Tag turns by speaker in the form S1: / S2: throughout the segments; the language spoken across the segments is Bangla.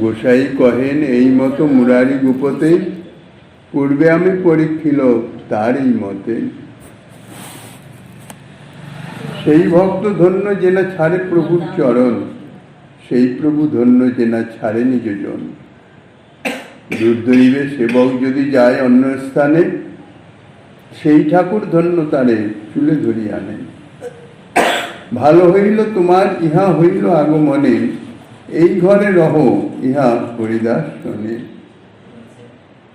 S1: গোসাই কহেন এই মতো মুরারি গুপতে, পূর্বে আমি পরীক্ষিল তারই মতে। সেই ভক্ত ধন্য যে না ছাড়ে প্রভুর চরণ, সেই প্রভু ধন্য যে না ছাড়ে নিজজন। দুর্দৈবে সেবক যদি যায় অন্য স্থানে, সেই ঠাকুর ধন্য তারে চুলে ধরি আনে। ভালো হইল তোমার ইহা হইল আগমনে, এই ঘরে রহ ইহা হরিদাস শোনে।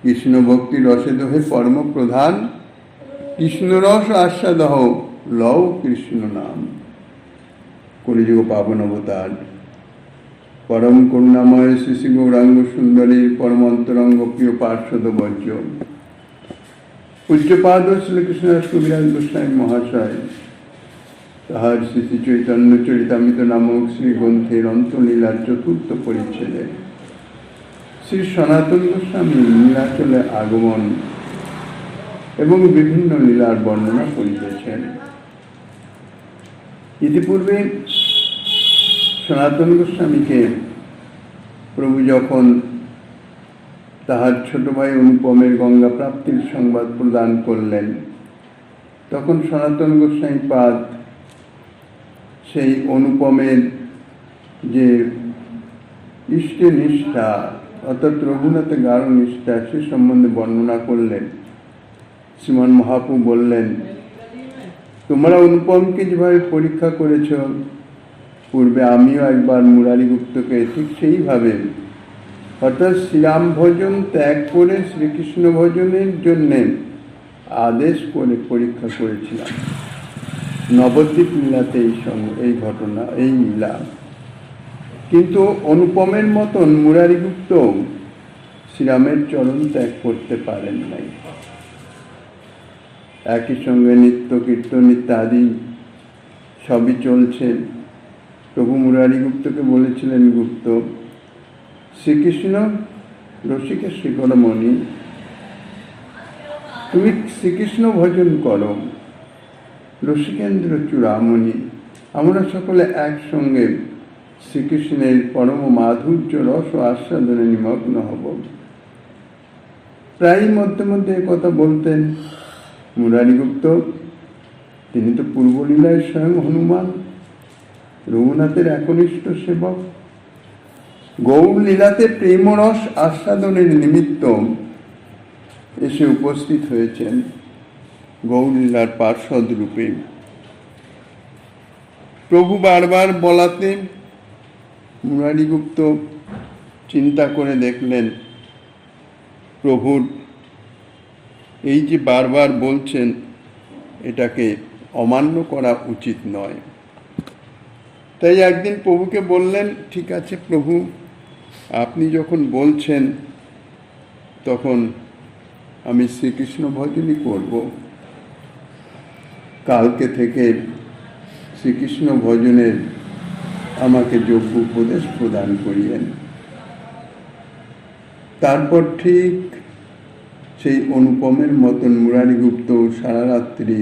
S1: কৃষ্ণ ভক্তি রসে দহে পরম প্রধান, কৃষ্ণ রস আস্বাদহ লও কৃষ্ণ নাম। কলিযুগ পাবন অবতার পরম করুণাময় শ্রী শ্রী গৌরাঙ্গ সুন্দরীর পরম অন্তরঙ্গ প্রিয় পার্শ্বদ বর্জ্য পূজ্যপাদ শ্রীকৃষ্ণদাস কবিরাজ গোস্বামী মহাশয় তাহার শ্রী শ্রী চৈতন্য চরিতামৃত নামক শ্রী গ্রন্থের অন্তলীলার চতুর্থ পরিচ্ছেদে শ্রী সনাতন গোস্বামী নীলাচলে আগমন এবং বিভিন্ন লীলার বর্ণনা করিতেছেন। ইতিপূর্বে সনাতন গোস্বামীকে প্রভু যখন তাহার ছোট ভাই অনুপমের গঙ্গা প্রাপ্তির সংবাদ প্রদান করলেন, তখন সনাতন গোস্বামী পাদ সেই অনুপমের যে ইষ্টে নিষ্ঠা অর্থাৎ রঘুনাথে গাঢ় নিষ্ঠা সে সম্বন্ধে বর্ণনা করলেন। শ্রীমান মহাপ্রভু বললেন, তোমরা অনুপমকে যেভাবে পরীক্ষা করেছ, পূর্বে আমিও একবার মুরারি গুপ্তকে ঠিক সেইভাবে অর্থাৎ শ্রীরাম ভজন ত্যাগ করে শ্রীকৃষ্ণ ভজনের জন্যে আদেশ করে পরীক্ষা করেছিলাম। নবদ্বীপ লীলাতে এই ঘটনা, এই লীলা। কিন্তু অনুপমের মতন মুরারি গুপ্ত শ্রীরামের চরণ ত্যাগ করতে পারেন নাই। একই সঙ্গে নিত্য কীর্তন ইত্যাদি সবই চলছে। প্রভু মুরারি গুপ্তকে বলেছিলেন, গুপ্ত শ্রীকৃষ্ণ রসিকের শিখরমণি, তুমি শ্রীকৃষ্ণ ভজন করো, রসিকেন্দ্র চূড়ামণি, আমরা সকলে একসঙ্গে শ্রীকৃষ্ণের পরম মাধুর্য রস ও আস্বাদনে নিমগ্ন হব। প্রায় মধ্যে মধ্যে কথা বলতেন মুরারি গুপ্ত। তিনি তো পূর্বলীলায় স্বয়ং হনুমান, রঘুনাথের একনিষ্ঠ সেবক। গৌর লীলাতে প্রেমরস আস্বাদনের নিমিত্ত এসে উপস্থিত হয়েছেন গৌর লীলার পার্ষদ রূপে। প্রভু বারবার বলাতে মুরারি গুপ্ত চিন্তা করে দেখলেন, প্রভুর এই যে বারবার বলছেন, এটাকে অমান্য করা উচিত নয়। তাই একদিন প্রভুকে বললেন, ঠিক আছে প্রভু, আপনি যখন বলছেন তখন আমি শ্রীকৃষ্ণ ভজনই করব। কালকে থেকে শ্রীকৃষ্ণ ভজনের আমাকে যোগ্য উপদেশ প্রদান করিলেন। তারপর ঠিক সেই অনুপমের মতন মুরারি গুপ্ত সারা রাত্রি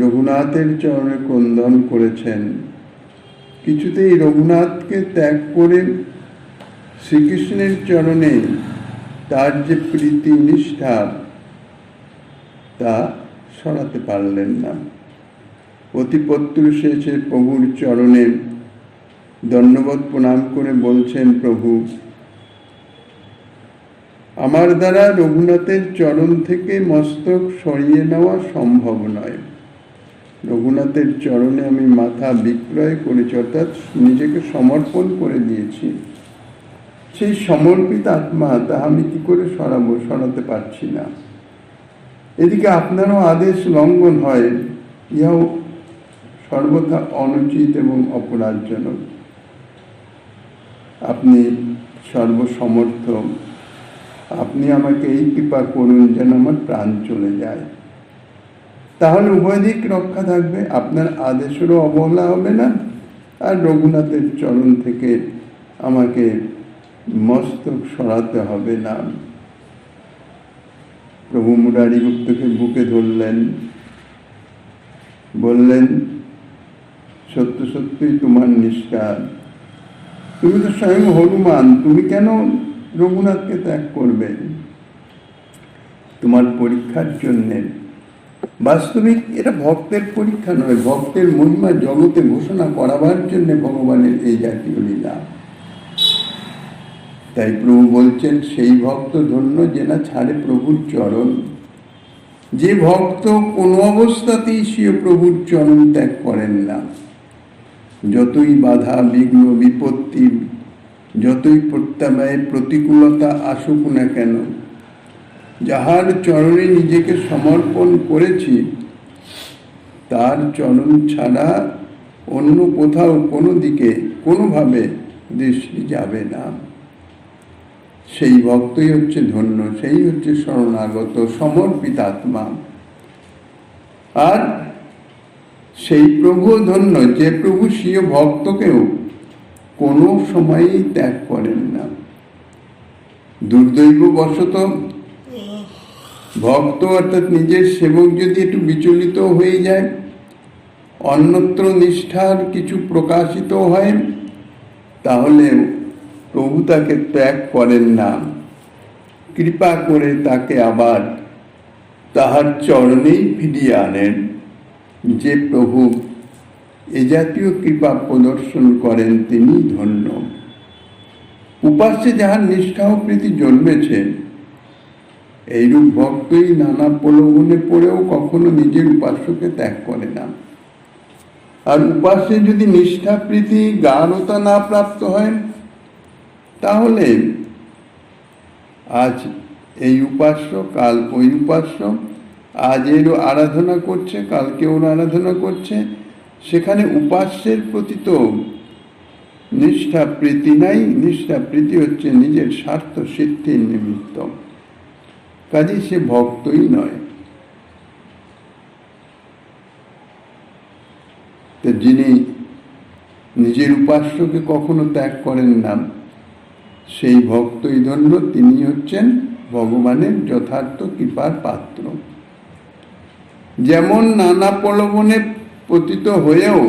S1: রঘুনাথের চরণে ক্রন্দন করেছেন। কিছুতেই রঘুনাথকে ত্যাগ করে শ্রীকৃষ্ণের চরণে তার যে প্রীতি নিষ্ঠা তা সরাতে পারলেন না। অতি প্রত্যুষে প্রভুর চরণে দণ্ডবত প্রণাম করে বলছেন, প্রভু আমার দ্বারা রঘুনাথের চরণ থেকে মস্তক সরিয়ে নেওয়া সম্ভব নয়। রঘুনাথের চরণে আমি মাথা বিক্রয় করেছি, অর্থাৎ নিজেকে সমর্পণ করে দিয়েছি। সেই সমর্পিত আত্মা তা আমি কি করে সরাবো? সরাতে পারছি না। এদিকে আপনারও আদেশ লঙ্ঘন হয়, ইহাও সর্বথা অনুচিত এবং অপরাধজনক। আপনি সর্বসমর্থ, আপনি আমাকে এই কৃপা করুন যেন আমার প্রাণ চলে যায়। তাহলে উভয় দিক রক্ষা থাকবে, আপনার আদেশেরও অবহেলা হবে না, আর রঘুনাথের চরণ থেকে আমাকে মস্তক সরাতে হবে না। প্রভু মুরারি গুপ্তকে বুকে ধরলেন, বললেন, সত্য সত্যই তোমার নিষ্ঠা, তুমি তো স্বয়ং হনুমান, তুমি কেন রঘুনাথকে ত্যাগ করবে? তোমার পরীক্ষার জন্যে। বাস্তবিক এটা ভক্তের পরীক্ষা নয়, ভক্তের মহিমা জগতে ঘোষণা করাবার জন্য ভগবানের এই জাতীয় লীলা। তাই প্রভু বলছেন, সেই ভক্ত ধন্য যে না ছাড়ে প্রভুর চরণ। যে ভক্ত কোনো অবস্থাতেই স্বীয় প্রভুর চরণ ত্যাগ করেন না, যতই বাধা বিঘ্ন বিপত্তি, যতই প্রত্যাবায় প্রতিকূলতা আসুক না কেন, যাহার চরণে নিজেকে সমর্পণ করেছি তার চরণ ছাড়া অন্য কোথাও কোনো দিকে কোনোভাবে দৃষ্টি যাবে না। সেই ভক্তই হচ্ছে ধন্য, সেই হচ্ছে শরণাগত সমর্পিত আত্মা। আর সেই প্রভু ধন্য যে প্রভু স্বীয় ভক্তকেও কোনো সময়ই ত্যাগ করেন না। দুর্দৈববশত ভক্ত অর্থাৎ নিজের সেবক যদি একটু বিচলিত হয়ে যায়, অন্যত্র নিষ্ঠার কিছু প্রকাশিত হয়, তাহলে প্রভু তাকে ত্যাগ করেন না, কৃপা করে তাকে আবার তাহার চরণেই ফিরিয়ে আনেন। যে প্রভু এ জাতীয় কৃপা প্রদর্শন করেন তিনি ধন্য। উপাস্যে যাহার নিষ্ঠা ও প্রীতি জন্মেছে, এইরূপ ভক্তই নানা প্রলোভনে পড়েও কখনো নিজের উপাস্যকে ত্যাগ করে না। আর উপাস্যে যদি নিষ্ঠা প্রীতি গাঢ়তা না প্রাপ্ত হয়, তাহলে আজ এই উপাস্য কাল ওই উপাস্য, আজ এরও আরাধনা করছে কালকে ওর আরাধনা করছে, সেখানে উপাস্যের প্রতি তো নিষ্ঠা প্রীতি নাই। নিষ্ঠা প্রীতি হচ্ছে নিজের স্বার্থ সিদ্ধির নিমিত্ত, কাজে সে ভক্তই নয়। তো যিনি নিজের উপাস্যকে কখনো ত্যাগ করেন না, সেই ভক্তই ধন্য, তিনি হচ্ছেন ভগবানের যথার্থ কৃপার পাত্র। যেমন নানা প্রলোভনে পতিত হয়েও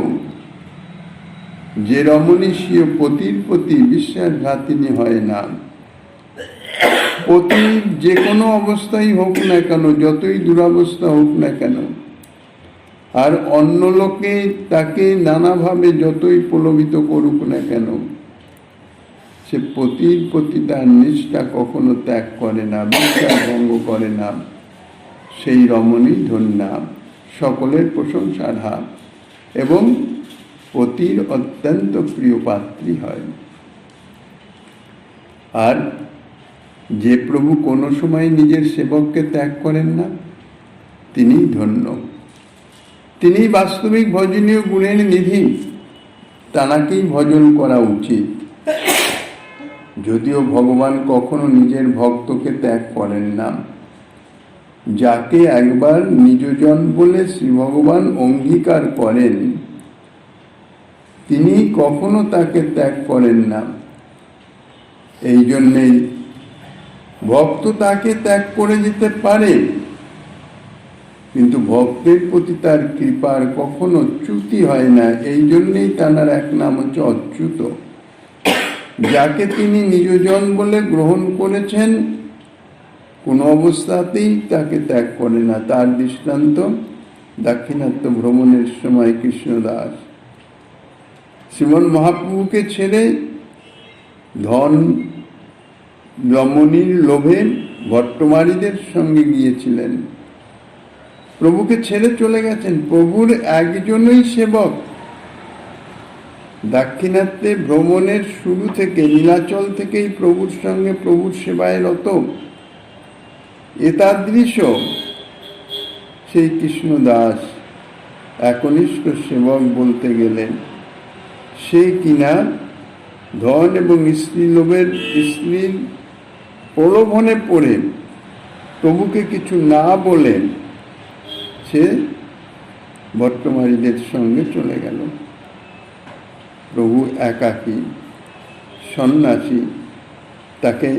S1: যে রমণী স্বীয় পতির প্রতি বিশ্বাসঘাতিনী হয় না, পতির যে কোনো অবস্থাই হোক না কেন, যতই দুরবস্থা হোক না কেন, আর অন্য লোকে তাকে নানাভাবে যতই প্রলোভিত করুক না কেন, সে পতির প্রতি তার নিষ্ঠা কখনো ত্যাগ করে না, বিশ্বাস ভঙ্গ করে না, সেই রমণী ধন্যা, সকলের প্রশংসার হার এবং পতির অত্যন্ত প্রিয় পাত্রী হয়। আর যে প্রভু কোনো সময় নিজের সেবককে ত্যাগ করেন না, তিনি ধন্য। তিনি বাস্তবিক ভজনীয় গুণের নিধি, তাঁকেই ভজন করা উচিত। যদিও ভগবান কখনো নিজের ভক্তকে ত্যাগ করেন না, যাকে একবার নিজজন বলে শ্রী ভগবান অঙ্গীকার করেন, তিনি কখনো তাকে ত্যাগ করেন না। এই জন্যেই ভক্ত তাকে ত্যাগ করে যেতে পারে, কিন্তু ভক্তের প্রতি তার কৃপার কখনো চ্যুতি হয় না। এই জন্যেই তাঁর এক নাম হচ্ছে অচ্যুত। যাকে তিনি নিজজন বলে গ্রহণ করেছেন, কোনো অবস্থাতেই তাকে ত্যাগ করে না। তার দৃষ্টান্ত দাক্ষিণাত্য ভ্রমণের সময় কৃষ্ণদাস শ্রীমন মহাপ্রভুকে ছেড়ে ধন রমণীর লোভে ভট্টমারীদের সঙ্গে গিয়েছিলেন, প্রভুকে ছেড়ে চলে গেছেন। প্রভুর একজনই সেবক, দাক্ষিণাত্যে ভ্রমণের শুরু থেকে নীলাচল থেকেই প্রভুর সঙ্গে প্রভুর সেবায় রত এতাদৃশ সেই কৃষ্ণদাস একনিষ্ঠ সেবক বলতে গেলেন। সে কিনা ধন এবং স্ত্রীর প্রলোভনে পড়ে প্রভুকে কিছু না বলে সে ভট্টমারীদের সঙ্গে চলে গেল। প্রভু একাকী সন্ন্যাসী, তাকে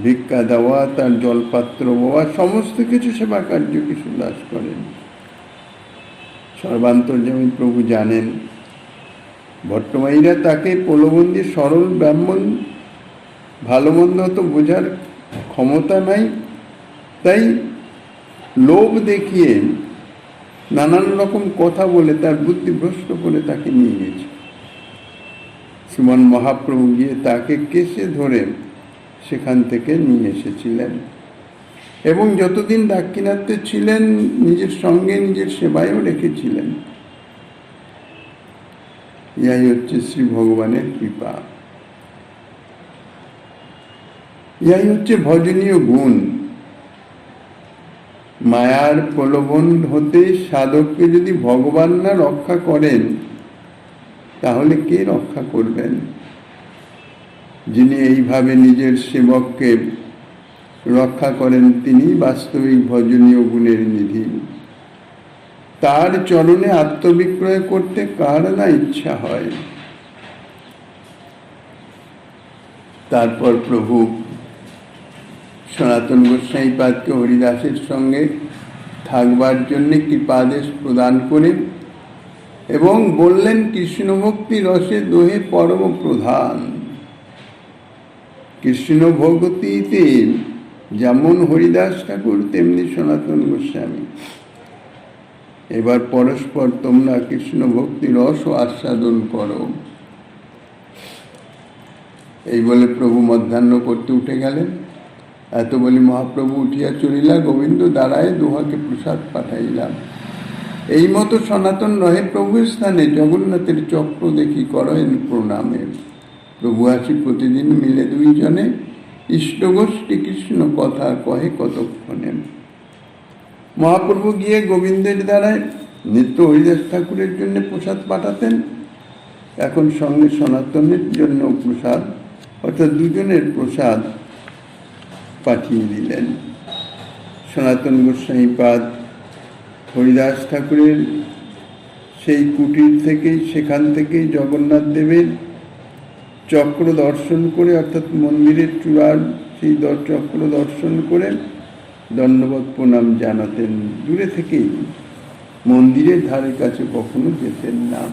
S1: ভিক্ষা দেওয়া, তার জলপাত্র দেওয়া, সমস্ত কিছু সেবা কার্য কৃষ্ণদাস করেন। সর্বান্তর্যামী প্রভু জানেন ভট্টমাইরা তাকে প্রলোভন সরল ব্রাহ্মণ, ভালো মন্দ তো বোঝার ক্ষমতা নাই, তাই লোভ দেখিয়ে নানান রকম কথা বলে তার বুদ্ধি ভ্রষ্ট করে তাকে নিয়ে গেছে। শ্রীমন মহাপ্রভু গিয়ে তাকে কেসে ধরে সেখান থেকে নিয়ে এসেছিলেন এবং যতদিন দাক্ষিণাত্যে ছিলেন নিজের সঙ্গে নিজের সেবায়ও রেখেছিলেন। ইহাই হচ্ছে শ্রী ভগবানের কৃপা, ইহাই হচ্ছে ভজনীয় গুণ। মায়ার প্রলোভন হতে সাধককে যদি ভগবান না রক্ষা করেন তাহলে কে রক্ষা করবেন? যিনি এইভাবে নিজের সেবককে রক্ষা করেন তিনি বাস্তবিক ভজনীয় গুণের নিধি। তার চরণে আত্মবিক্রয় করতে কার না ইচ্ছা হয়। তারপর প্রভু সনাতন গোস্বামীপাদকে হরিদাসের সঙ্গে থাকবার জন্য কৃপাদেশ প্রদান করে এবং বললেন কৃষ্ণ ভক্তি রসে দোহে পরম প্রধান। কৃষ্ণ ভক্তিতে যেমন হরিদাস ঠাকুর তেমনি সনাতন গোস্বামী। এবার পরস্পর তোমরা কৃষ্ণ ভক্তি রস আস্বাদন করো। এই বলে প্রভু মধ্যাহ্ন করতে উঠে গেলেন। এত বলি মহাপ্রভু উঠিয়া চলিলা, গোবিন্দ দাঁড়ায় দোহাকে প্রসাদ পাঠাইলাম। এই মতো সনাতন রহে প্রভুর স্থানে জগন্নাথের চক্র দেখি করেন প্রণামে। প্রভু আসি প্রতিদিন মিলে দুইজনে, ইষ্টগোষ্ঠী কৃষ্ণ কথা কহে কতক্ষণে। মহাপ্রভু গিয়ে গোবিন্দের দ্বারায় নিত্য হরিদাস ঠাকুরের জন্য প্রসাদ পাঠাতেন, এখন সঙ্গে সনাতনের জন্য প্রসাদ অর্থাৎ দুজনের প্রসাদ পাঠিয়ে দিলেন। সনাতন গোস্বামীপাদ হরিদাস ঠাকুরের সেই কুটির থেকেই সেখান থেকেই জগন্নাথ দেবের চক্র দর্শন করে অর্থাৎ মন্দিরের চূড়ার সেই চক্র দর্শন করে দণ্ডবত প্রণাম জানাতেন। দূরে থেকেই, মন্দিরের ধারে কাছে কখনো যেতেন না।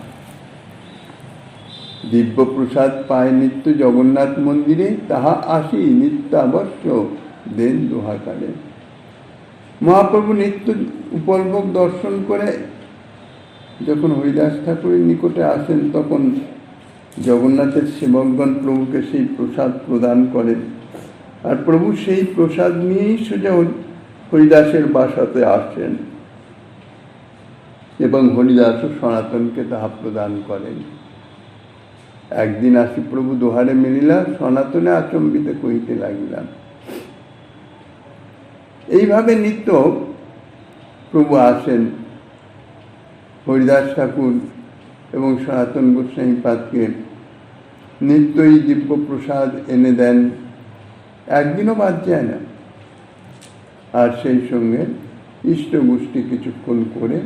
S1: দিব্য প্রসাদ পায় নিত্য জগন্নাথ মন্দিরে, তাহা আসি নিত্যাবশ্য দেন দোহাকারে। মহাপ্রভু নিত্য উপলভোগ দর্শন করে যখন হরিদাস ঠাকুরের নিকটে আসেন তখন জগন্নাথের সেবকগণ প্রভুকে সেই প্রসাদ প্রদান করেন, আর প্রভু সেই প্রসাদ নিয়েই সোজা হরিদাসের বাসাতে আসেন এবং হরিদাস ও সনাতনকে তাহা প্রদান করেন। একদিন আসি প্রভু দোহারে মিলিলা, সনাতনে আচম্বিতে কহিতে লাগিলাম। এইভাবে নিত্য প্রভু আসেন। হরিদাস ঠাকুর এবং সনাতন গোস্বামীপাদকে নিত্যই দিব্য প্রসাদ এনে দেন, একদিনও বাদ যায় না। আর সেই সঙ্গে ইষ্ট গোষ্ঠী কিছুক্ষণ করে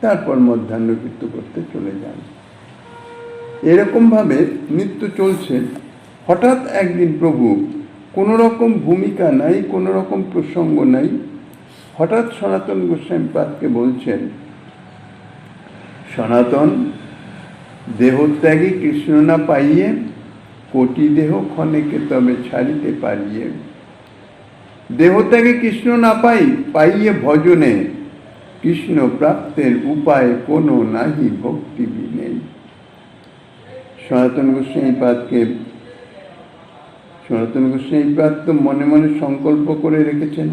S1: তারপর মধ্যাহ্নকৃত্য করতে চলে যান। এরকমভাবে নিত্য চলছে। হঠাৎ একদিন প্রভু কোনো রকম ভূমিকা নাই, কোনো রকম প্রসঙ্গ নাই, হঠাৎ সনাতন গোস্বামীপাদকে বলছেন, সনাতন, দেহত্যাগী কৃষ্ণ না পাইয়ে কোটি দেহ ক্ষণেকে তবে ছাড়িতে পারিয়ে। দেহত্যাগী কৃষ্ণ না পাইয়ে ভজনে, কৃষ্ণ প্রাপ্তের উপায় কোনো নাহি ভক্তি বিনে। সনাতন গোস্বামীপাদ তো মনে মনে সংকল্প করে রেখেছেন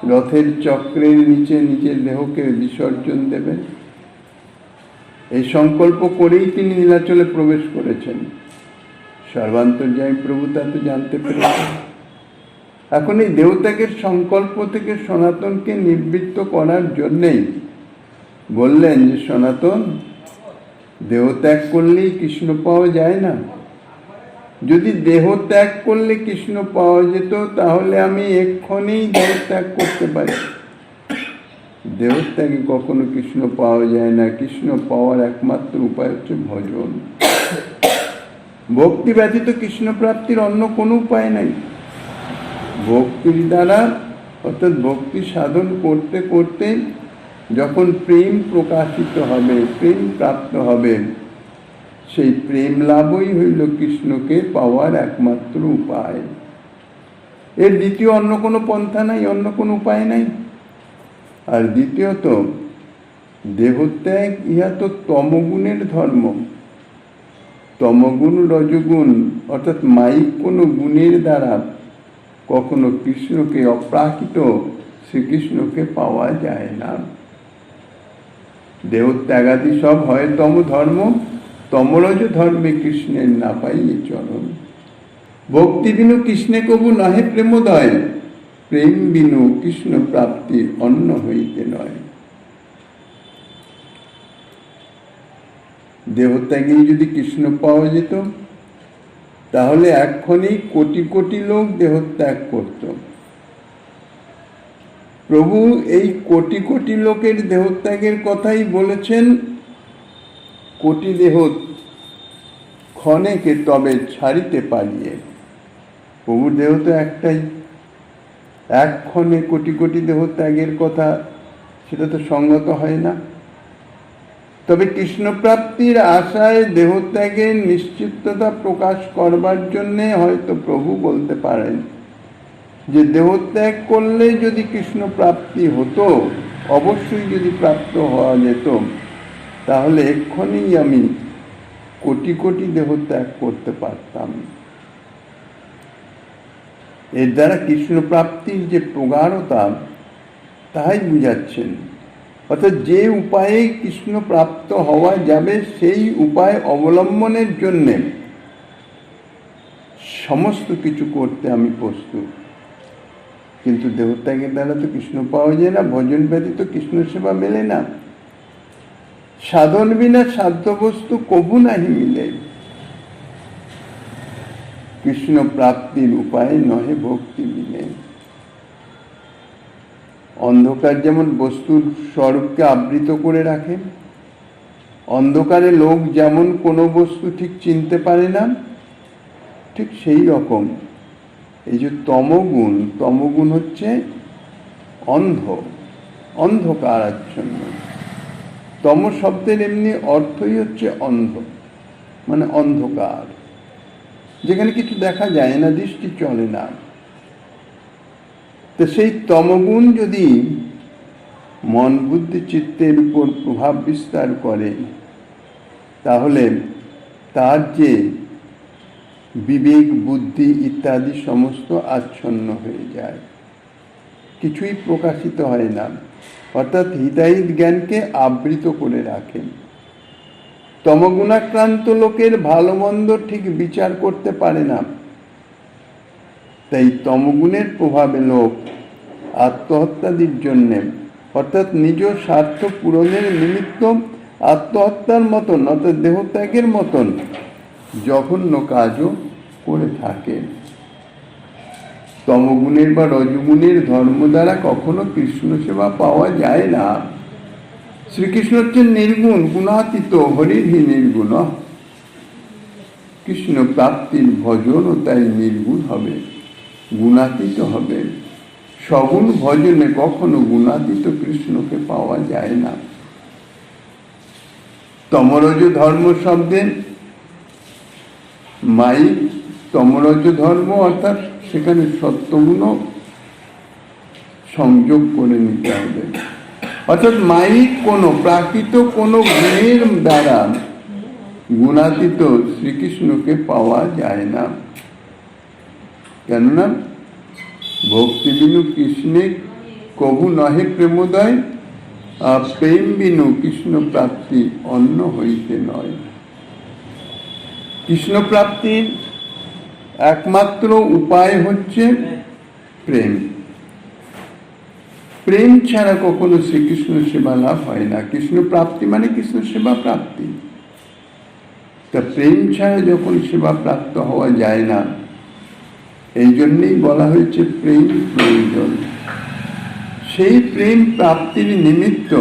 S1: রথের চক্রের নিচে নিজের দেহকে বিসর্জন দেবেন। এই সংকল্প করেই তিনি নীলাচলে প্রবেশ করেছেন। সর্বান্তর্যামী প্রভু তা তো জানতে পেরেছেন। এখন এই দেহত্যাগের সংকল্প থেকে সনাতনকে নিবৃত্ত করার জন্যেই বললেন যে, সনাতন, দেহত্যাগ করলেই কৃষ্ণ পাওয়া যায় না। যদি দেহ ত্যাগ করলে কৃষ্ণ পাওয়া যেত তাহলে আমি এক্ষণেই দেহ ত্যাগ করতে পারি। দেহত্যাগে কখনো কৃষ্ণ পাওয়া যায় না। কৃষ্ণ পাওয়ার একমাত্র উপায় হচ্ছে ভজন। ভক্তি ব্যতীত কৃষ্ণ প্রাপ্তির অন্য কোনো উপায় নাই। ভক্তির দ্বারা অর্থাৎ ভক্তি সাধন করতে করতে যখন প্রেম প্রকাশিত হবে, প্রেম প্রাপ্ত হবে, সেই প্রেম লাভই হইল কৃষ্ণকে পাওয়ার একমাত্র উপায়। এর দ্বিতীয় অন্য কোনো পন্থা নাই, অন্য কোনো উপায় নাই। আর দ্বিতীয়ত, দেহত্যাগ ইহা তো তমগুণের ধর্ম। তমগুণ রজগুণ অর্থাৎ মায়িক কোনো গুণের দ্বারা কখনো কৃষ্ণকে, অপ্রাকৃত শ্রীকৃষ্ণকে পাওয়া যায় না। দেহত্যাগাদি সব হয় তম ধর্ম, তমরজ ধর্মে কৃষ্ণের না পাইয়ে চরণ। ভক্তি বিনু কৃষ্ণে কবু নহে প্রেমোদয়, প্রেম বিনু কৃষ্ণ প্রাপ্তি অন্য হইতে নয়। দেহত্যাগেই যদি কৃষ্ণ পাওয়া যেত, তাহলে এক্ষণে কোটি কোটি লোক দেহত্যাগ করত। প্রভু এই কোটি কোটি লোকের দেহত্যাগের কথাই বলেছেন, কোটি দেহ ক্ষণেকে তবে ছাড়িতে পারিয়ে। প্রভুর দেহ তো একটাই, এক ক্ষণে কোটি কোটি দেহ ত্যাগের কথা, সেটা তো সঙ্গত হয় না। তবে কৃষ্ণপ্রাপ্তির আশায় দেহত্যাগের নিশ্চিততা প্রকাশ করবার জন্যে হয়তো প্রভু বলতে পারেন যে দেহত্যাগ করলে যদি কৃষ্ণ প্রাপ্তি হতো, অবশ্যই যদি প্রাপ্ত হওয়া যেত, তাহলে এক্ষুনি আমি কোটি কোটি দেহত্যাগ করতে পারতাম। এর দ্বারা কৃষ্ণ প্রাপ্তির যে প্রগাঢ়তা, তাই বুঝাচ্ছেন। অর্থাৎ যে উপায়ে কৃষ্ণ প্রাপ্ত হওয়া যাবে সেই উপায় অবলম্বনের জন্যে সমস্ত কিছু করতে আমি প্রস্তুত। কিন্তু দেহত্যাগের দ্বারা তো কৃষ্ণ পাওয়া যায় না, ভজন ব্যতীত কৃষ্ণ সেবা মেলে না। সাধন বিনা সাধ্য বস্তু কবু নাহি মিলে, কৃষ্ণ প্রাপ্তির উপায় নহে ভক্তি মিলে। অন্ধকার যেমন বস্তুর স্বরূপকে আবৃত করে রাখে, অন্ধকারে লোক যেমন কোনো বস্তু ঠিক চিনতে পারে না, ঠিক সেই রকম এই যে তমগুণ, তমগুণ হচ্ছে অন্ধ, অন্ধকার আচ্ছন্ন। তম শব্দের এমনি অর্থই হচ্ছে অন্ধ, মানে অন্ধকার, যেখানে কিছু দেখা যায় না, দৃষ্টি চলে না। তো সেই তমগুণ যদি মন বুদ্ধি চিত্তের উপর প্রভাব বিস্তার করে, তাহলে তার যে বিবেক বুদ্ধি ইত্যাদি সমস্ত আচ্ছন্ন হয়ে যায়, কিছুই প্রকাশিত হয় না, অর্থাৎ হিতাহিত জ্ঞানকে আবৃত করে রাখেন। তমগুণাক্রান্ত লোকের ভালো মন্দ ঠিক বিচার করতে পারে না। তাই তমগুণের প্রভাবে লোক আত্মহত্যাদির জন্যে, অর্থাৎ নিজ স্বার্থ পূরণের নিমিত্ত আত্মহত্যার মতন, অর্থাৎ দেহত্যাগের মতন জঘন্য কাজও করে থাকে। তমগুণের বা রজগুণের ধর্ম দ্বারা কখনো কৃষ্ণ সেবা পাওয়া যায় না। শ্রীকৃষ্ণ হচ্ছেন নির্গুণ, গুণাতীত, হরিহি নির্গুণ। কৃষ্ণ প্রাপ্তির ভজনও তাই নির্গুণ হবে, গুণাতীত হবে। সগুণ ভজনে কখনো গুণাতীত কৃষ্ণকে পাওয়া যায় না। তমরজ ধর্ম শব্দে মায়িক তমরজ ধর্ম, অর্থাৎ সেখানে সত্যগুণ সংযোগ করে নিতে হবে। অর্থাৎ মায়িক কোনো প্রাকৃত কোনো গুণের দ্বারা গুণাতীত শ্রীকৃষ্ণকে পাওয়া যায় না। কেননা ভক্তি বিনু কৃষ্ণে কবু নহে প্রেমোদয়, প্রেম বিনু কৃষ্ণ প্রাপ্তি অন্য হইতে নয়। কৃষ্ণ প্রাপ্তির একমাত্র উপায় হচ্ছে প্রেম। প্রেম ছাড়া কখনো শ্রীকৃষ্ণ সেবা লাভ হয় না। কৃষ্ণ প্রাপ্তি মানে কৃষ্ণ সেবা প্রাপ্তি। তা প্রেম ছাড়া যখন সেবা প্রাপ্ত হওয়া যায় না, এই জন্যেই বলা হয়েছে প্রেম প্রয়োজন। সেই প্রেম প্রাপ্তির নিমিত্ত,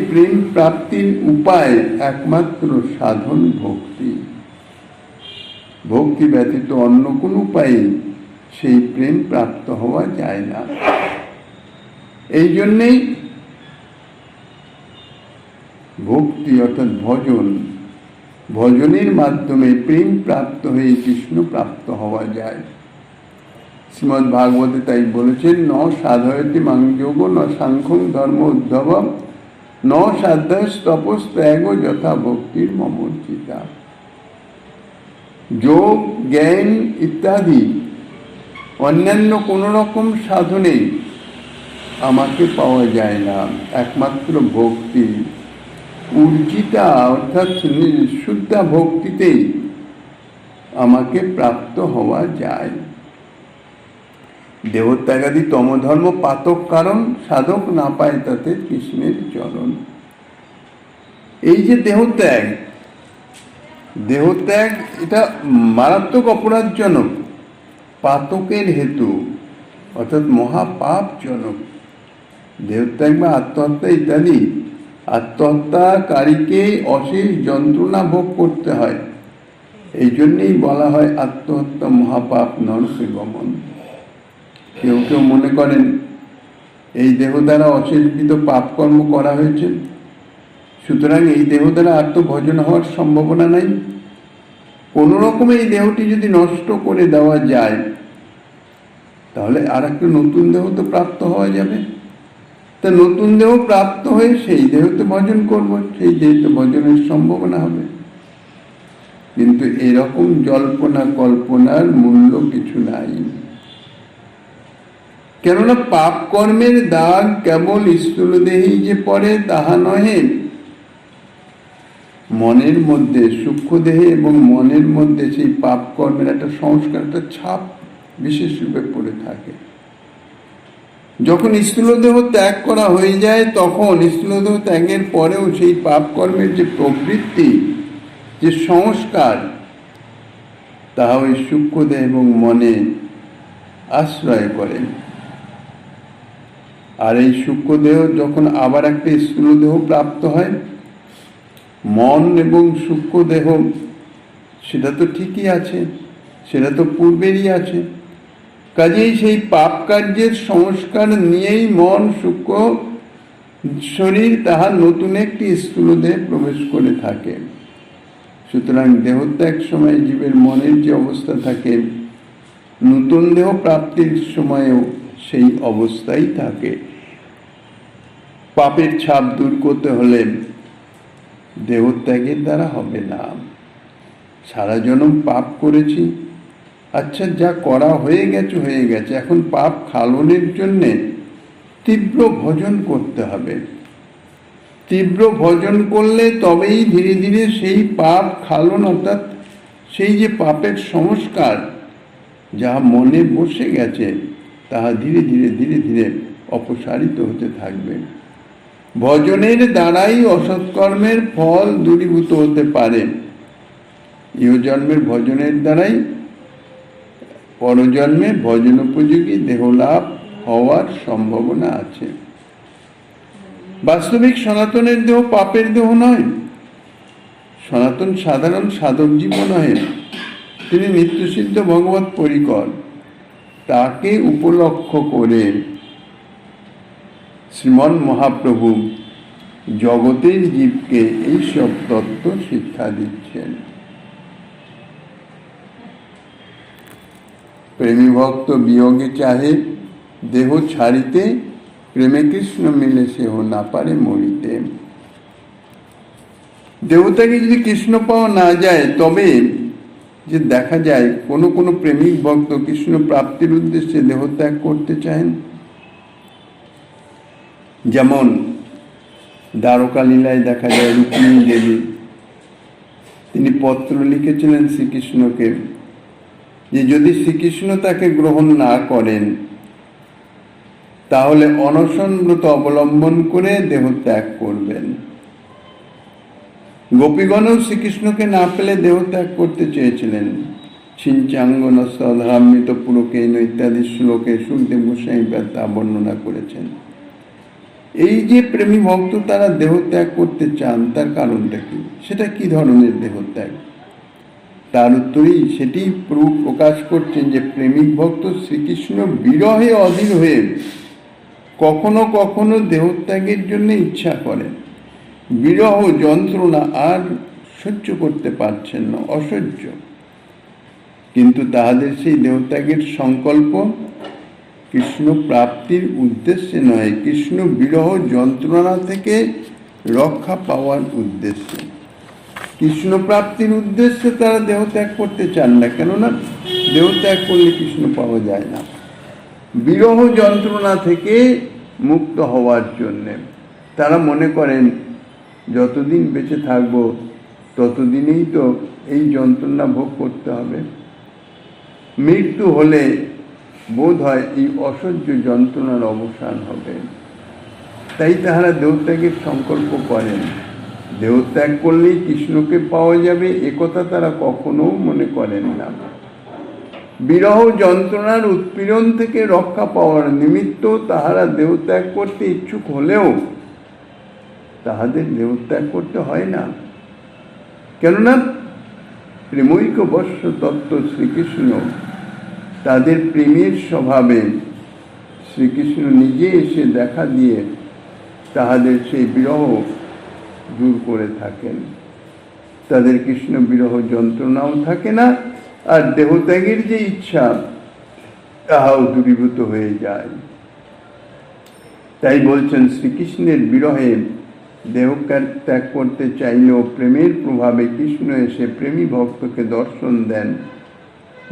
S1: প্রেম প্রাপ্তির উপায় একমাত্র সাধন ভক্তি। ভক্তি ব্যতীত অন্য কোন উপায়ে সেই প্রেম প্রাপ্ত হওয়া যায় না। এই জন্যেই ভক্তি অর্থাৎ ভজন, ভজনের মাধ্যমে প্রেম প্রাপ্ত হয়ে কৃষ্ণ প্রাপ্ত হওয়া যায়। শ্রীমদ্ ভাগবতে তাই বলেছেন, ন সাধয়তি মাং যোগ ন সাংখ্যং ধর্ম উদ্ধব ন সাধ্যস্তপস্ত্যাগ যথা ভক্তির মমর্চিতা। যোগ, জ্ঞান ইত্যাদি অন্যান্য কোনো রকম সাধনে আমাকে পাওয়া যায় না, একমাত্র ভক্তি উর্জিতা অর্থাৎ শুদ্ধা ভক্তিতেই আমাকে প্রাপ্ত হওয়া যায়। দেহত্যাগাদি তমধর্ম পাতক কারণ, সাধক না পায় তাতে কৃষ্ণের চরণ। এই যে দেহত্যাগ, দেহত্যাগ এটা মারাত্মক অপরাধজনক, পাতকের হেতু অর্থাৎ মহাপাপজনক। দেহত্যাগ বা আত্মহত্যা ইত্যাদি, আত্মহত্যাকারীকে অশেষ যন্ত্রণা ভোগ করতে হয়। এই জন্যেই বলা হয় আত্মহত্যা মহাপাপ নরকে গমন। কেউ কেউ মনে করেন এই দেহ দ্বারা অশেষবিধ পাপকর্ম করা হয়েছে, সুতরাং এই দেহ দ্বারা আত্মভজন হওয়ার সম্ভাবনা নাই। কোনো রকমে এই দেহটি যদি নষ্ট করে দেওয়া যায় তাহলে আর একটা নতুন দেহ তো প্রাপ্ত হওয়া যাবে। তা নতুন দেহ প্রাপ্ত হয়ে সেই দেহতে ভজন করব, সেই দেহতে ভজনের সম্ভাবনা হবে। কিন্তু এরকম জল্পনা কল্পনার মূল্য কিছু নাই। কেননা পাপ কর্মের দাগ কেবল স্থূলদেহেই যে পড়ে তাহা নহে, মনের মধ্যে, সূক্ষ্মদেহে এবং মনের মধ্যে সেই পাপ কর্মের একটা সংস্কার, একটা ছাপ বিশেষ রূপে পড়ে থাকে। যখন স্থূলদেহ ত্যাগ করা হয়ে যায় তখন স্থূলদেহ ত্যাগের পরেও সেই পাপ কর্মের যে প্রবৃত্তি, যে সংস্কার, তাহা ওই সূক্ষ্মদেহ এবং মনে আশ্রয় করে। আর এই সূক্ষ্মদেহ যখন আবার একটা স্থূলদেহ প্রাপ্ত হয়, মন এবং সূক্ষ্মদেহ সেটা তো ঠিকই আছে, সেটা তো পূর্বেরই আছে। কাজেই সেই পাপ কার্যের সংস্কার নিয়েই মন, সূক্ষ্ম শরীর তাহার নতুন একটি স্থূলদেহে প্রবেশ করে থাকে। সুতরাং দেহত্যাগ সময় জীবের মনের যে অবস্থা থাকে, নতুন দেহ প্রাপ্তির সময়ও সেই অবস্থাই থাকে। পাপের ছাপ দূর করতে হলে দেহত্যাগের দ্বারা হবে না। সারা জনম পাপ করেছি, আচ্ছা যা করা হয়ে গেছে হয়ে গেছে, এখন পাপ খালনের জন্যে তীব্র ভজন করতে হবে। তীব্র ভজন করলে তবেই ধীরে ধীরে সেই পাপ খালন অর্থাৎ সেই যে পাপের সংস্কার যা মনে বসে গেছে তাহা ধীরে ধীরে ধীরে ধীরে অপসারিত হতে থাকবে। ভজনের দ্বারাই অসৎকর্মের ফল দূরীভূত হতে পারে। ইহজন্মের ভজনের দ্বারাই পরজন্মে ভজনোপযোগী দেহলাভ হওয়ার সম্ভাবনা আছে। বাস্তবিক সনাতনের দেহ পাপের দেহ নয়। সনাতন সাধারণ সাধক জীব নহে, তিনি নিত্যসিদ্ধ ভগবৎ পরিকর। তাকে উপলক্ষ করে শ্রীমন মহাপ্রভু জগতের জীবকে এই সব তত্ত্ব শিক্ষা দিচ্ছেন। প্রেমী ভক্ত বিয়োগে চাহে দেহ ছাড়িতে, প্রেমে কৃষ্ণ মিলে সেও না পারে মরিতে। দেহত্যাগে যদি কৃষ্ণ পাওয়া না যায় তবে যে দেখা যায় কোনো কোনো প্রেমিক ভক্ত কৃষ্ণ প্রাপ্তির উদ্দেশ্যে দেহত্যাগ করতে চান। যেমন দ্বারকা লীলায় দেখা যায় রুক্মিণী দেবী, তিনি পত্র লিখেছিলেন শ্রীকৃষ্ণকে যে যদি শ্রীকৃষ্ণ তাকে গ্রহণ না করেন তাহলে অনশন ব্রত অবলম্বন করে দেহত্যাগ করবেন। গোপীগণও শ্রীকৃষ্ণকে না পেলে দেহত্যাগ করতে চেয়েছিলেন। ছিঞ্চাঙ্গনস্তধামৃত পুরকেন ইত্যাদি শ্লোকে সুখদেব গোস্বামী তা বর্ণনা করেছেন। এই যে প্রেমী ভক্ত তারা দেহত্যাগ করতে চান, তার কারণটা কি? সেটা কি ধরনের দেহত্যাগ? তার উত্তরেই সেটি প্রভু প্রকাশ করছেন যে প্রেমিক ভক্ত শ্রীকৃষ্ণ বিরহে অধীর হয়ে কখনো কখনো দেহত্যাগের জন্য ইচ্ছা করেন। বিরহ যন্ত্রণা আর সহ্য করতে পারছেন না, অসহ্য। কিন্তু তাহাদের সেই দেহত্যাগের সংকল্প কৃষ্ণ প্রাপ্তির উদ্দেশ্যে নয়, কৃষ্ণ বিরহ যন্ত্রণা থেকে রক্ষা পাওয়ার উদ্দেশ্যে। কৃষ্ণ প্রাপ্তির উদ্দেশ্যে তারা দেহত্যাগ করতে চান না, কেননা দেহত্যাগ করলে কৃষ্ণ পাওয়া যায় না। বিরহ যন্ত্রণা থেকে মুক্ত হওয়ার জন্যে তারা মনে করেন যতদিন বেঁচে থাকবো ততদিনেই তো এই যন্ত্রণা ভোগ করতে হবে, মৃত্যু হলে বোধ হয় এই অসহ্য যন্ত্রণার অবসান হবে। তাই তাহারা দেহত্যাগের সংকল্প করেন। দেহত্যাগ করলেই কৃষ্ণকে পাওয়া যাবে একথা তারা কখনো মনে করেন না। বিরহ যন্ত্রণার উৎপীড়ন থেকে রক্ষা পাওয়ার নিমিত্ত তাহারা দেহত্যাগ করতে ইচ্ছুক হলেও তাহাদের দেহত্যাগ করতে হয় না, কেননা প্রেমৈক বর্ষ তত্ত্ব শ্রীকৃষ্ণ, তাদের প্রেমের স্বভাবে শ্রীকৃষ্ণ নিজে এসে দেখা দিয়ে তাহাদের সেই বিরহ দূর করে থাকেন। তাদের কৃষ্ণ বিরহ যন্ত্রণাও থাকে না, আর দেহত্যাগের যে ইচ্ছা তাহাও দূরীভূত হয়ে যায়। তাই বলছেন শ্রীকৃষ্ণের বিরহে দেহ ত্যাগ করতে চাইলেও প্রেমের প্রভাবে কৃষ্ণ এসে প্রেমী ভক্তকে দর্শন দেন।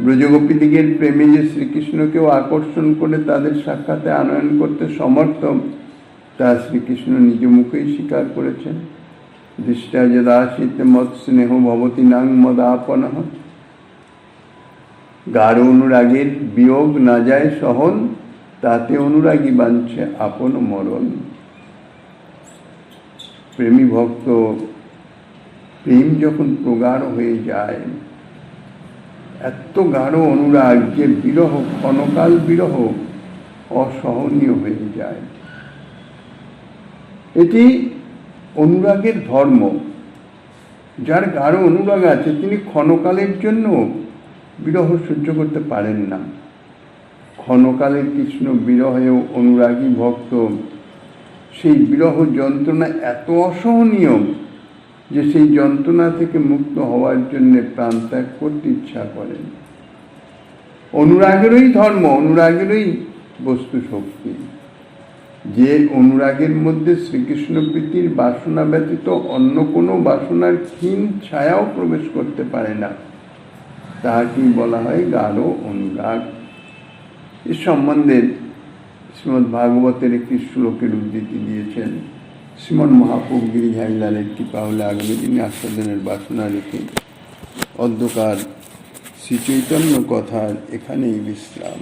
S1: ব্রজগোপীদিগের প্রেমে যে শ্রীকৃষ্ণকেও আকর্ষণ করে তাদের সাক্ষাতে আনয়ন করতে সমর্থ, তা শ্রীকৃষ্ণ নিজ মুখেই স্বীকার করেছেন। দৃষ্টা যদাসিত মৎ স্নেহ ভবতি নাং মদাপনঃ, গাঢ় অনুরাগের বিয়োগ না যায় সহন, তাতে অনুরাগী বাঞ্ছে আপন মরণ। প্রেমী ভক্ত প্রেম যখন প্রগাঢ় হয়ে যায়, এত গাঢ় অনুরাগ যে বিরহ, ক্ষণকাল বিরহ অসহনীয় হয়ে যায়। এটি অনুরাগের ধর্ম। যার গাঢ় অনুরাগ আছে তিনি ক্ষণকালের জন্য বিরহ সহ্য করতে পারেন না। ক্ষণকালের কৃষ্ণ বিরহেও অনুরাগী ভক্ত সেই বিরহ যন্ত্রণা এত অসহনীয় যে সেই যন্ত্রণা থেকে মুক্ত হওয়ার জন্য প্রাণ ত্যাগ করতে ইচ্ছা করেন। অনুরাগেরই ধর্ম, অনুরাগেরই বস্তু শক্তি। যে অনুরাগের মধ্যে শ্রীকৃষ্ণ প্রীতির বাসনা ব্যতীত অন্য কোনো বাসনার ক্ষীণ ছায়াও প্রবেশ করতে পারে না, তাহাকেই বলা হয় গাঢ় অনুরাগ। এ সম্বন্ধে শ্রীমদ্ ভাগবতের একটি শ্লোকের উদ্ধৃতি দিয়েছেন। শ্রীমন মহাপ্রভু গিরিধারীলালের কৃপা হলে আগামী দিনে আস্বাদনের বাসনা রেখে অন্ধকার শ্রী চৈতন্য কথার এখানেই বিশ্রাম।